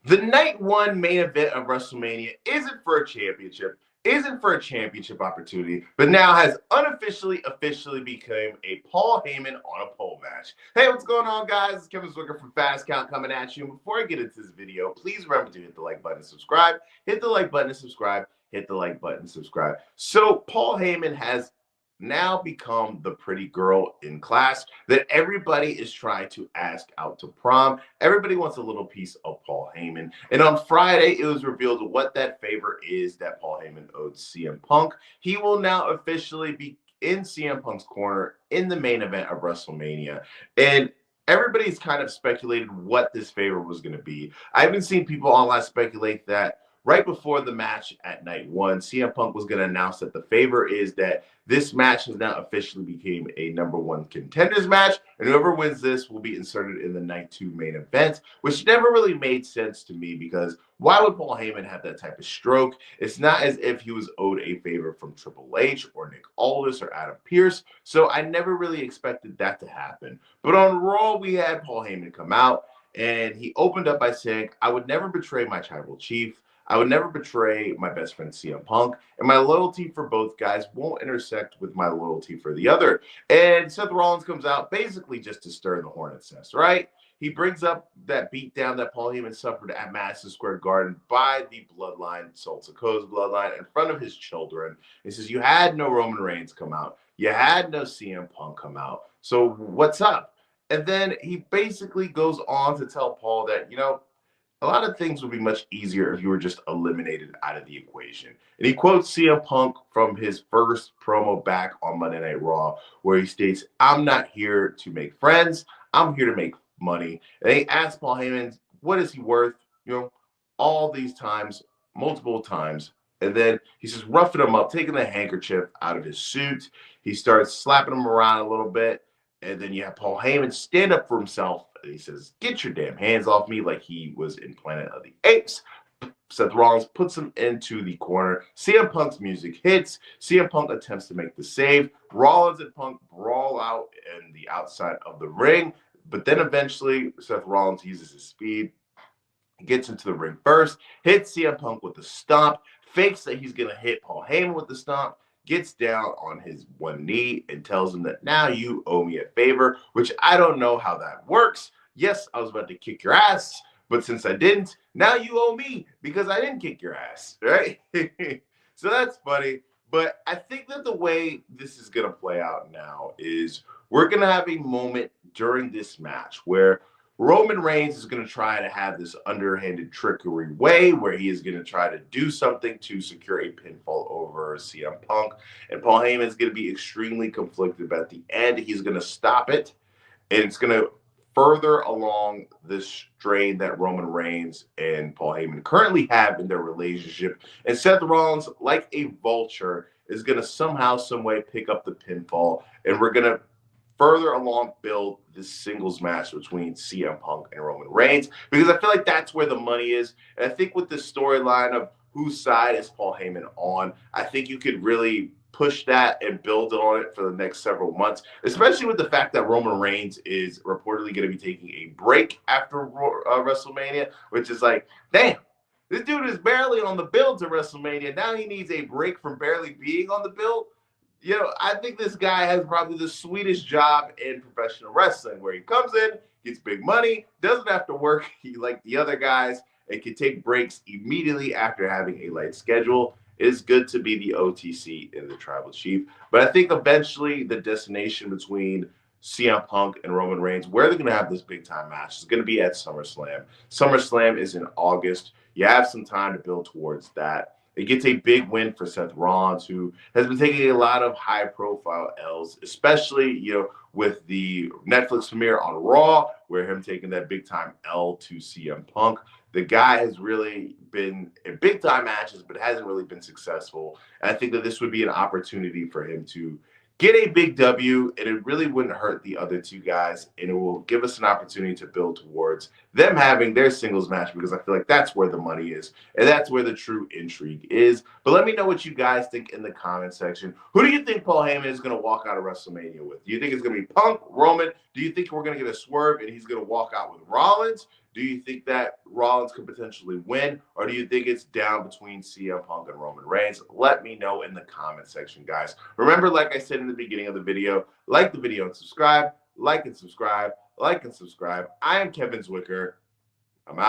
The night one main event of WrestleMania isn't for a championship, isn't for a championship opportunity, but now has officially become a Paul Heyman on a pole match. Hey, what's going on, guys? It's Kevin Zwicker from Fast Count coming at you. And before I get into this video, please remember to hit the like button and subscribe. Hit the like button and subscribe. Hit the like button and subscribe. So Paul Heyman has now become the pretty girl in class that everybody is trying to ask out to prom. Everybody wants a little piece of Paul Heyman. And on Friday, it was revealed what that favor is that Paul Heyman owed CM Punk. He will now officially be in CM Punk's corner in the main event of WrestleMania. And everybody's kind of speculated what this favor was going to be. I haven't seen people online speculate that right before the match at night one, CM Punk was going to announce that the favor is that this match has now officially became a #1 contenders match, and whoever wins this will be inserted in the night two main event, which never really made sense to me because why would Paul Heyman have that type of stroke? It's not as if he was owed a favor from Triple H or Nick Aldis or Adam Pearce, so I never really expected that to happen. But on Raw, we had Paul Heyman come out, and he opened up by saying, "I would never betray my tribal chief. I would never betray my best friend CM Punk, and my loyalty for both guys won't intersect with my loyalty for the other." And Seth Rollins comes out basically just to stir the hornet's nest, right? He brings up that beatdown that Paul Heyman suffered at Madison Square Garden by the bloodline, Soul Sikoa's bloodline, in front of his children. He says, "You had no Roman Reigns come out. You had no CM Punk come out. So what's up?" And then he basically goes on to tell Paul that, a lot of things would be much easier if you were just eliminated out of the equation. And he quotes CM Punk from his first promo back on Monday Night Raw, where he states, "I'm not here to make friends. I'm here to make money." And he asks Paul Heyman, what is he worth? All these times, multiple times. And then he says, roughing him up, taking the handkerchief out of his suit. He starts slapping him around a little bit. And then you have Paul Heyman stand up for himself. And he says, "Get your damn hands off me," like he was in Planet of the Apes. Seth Rollins puts him into the corner. CM Punk's music hits. CM Punk attempts to make the save. Rollins and Punk brawl out in the outside of the ring. But then eventually, Seth Rollins uses his speed, gets into the ring first, hits CM Punk with the stomp, fakes that he's going to hit Paul Heyman with the stomp, gets down on his one knee and tells him that now you owe me a favor, which I don't know how that works. Yes, I was about to kick your ass, but since I didn't, now you owe me because I didn't kick your ass, right? So that's funny. But I think that the way this is going to play out now is we're going to have a moment during this match where Roman Reigns is going to try to have this underhanded trickery way where he is going to try to do something to secure a pinfall over CM Punk. And Paul Heyman is going to be extremely conflicted, but at the end, he's going to stop it. And it's going to further along this strain that Roman Reigns and Paul Heyman currently have in their relationship. And Seth Rollins, like a vulture, is going to somehow, some way pick up the pinfall. And we're going to further along build this singles match between CM Punk and Roman Reigns, because I feel like that's where the money is. And I think with this storyline of whose side is Paul Heyman on, I think you could really push that and build on it for the next several months, especially with the fact that Roman Reigns is reportedly going to be taking a break after WrestleMania, which is like, damn, this dude is barely on the build to WrestleMania. Now he needs a break from barely being on the build. I think this guy has probably the sweetest job in professional wrestling, where he comes in, gets big money, doesn't have to work like the other guys, and can take breaks immediately after having a light schedule. It is good to be the OTC in the Tribal Chief. But I think eventually the destination between CM Punk and Roman Reigns, where they're going to have this big-time match, is going to be at SummerSlam. SummerSlam is in August. You have some time to build towards that. It gets a big win for Seth Rollins, who has been taking a lot of high-profile L's, especially, with the Netflix premiere on Raw, where him taking that big-time L to CM Punk. The guy has really been in big-time matches, but hasn't really been successful. And I think that this would be an opportunity for him to get a big W, and it really wouldn't hurt the other two guys, and it will give us an opportunity to build towards them having their singles match, because I feel like that's where the money is, and that's where the true intrigue is. But let me know what you guys think in the comment section. Who do you think Paul Heyman is going to walk out of WrestleMania with? Do you think it's going to be Punk, Roman? Do you think we're going to get a swerve and he's going to walk out with Rollins? Do you think that Rollins could potentially win, or do you think it's down between CM Punk and Roman Reigns? Let me know in the comment section, guys. Remember, like I said in the beginning of the video, like the video and subscribe, like and subscribe, like and subscribe. I am Kevin Zwicker. I'm out.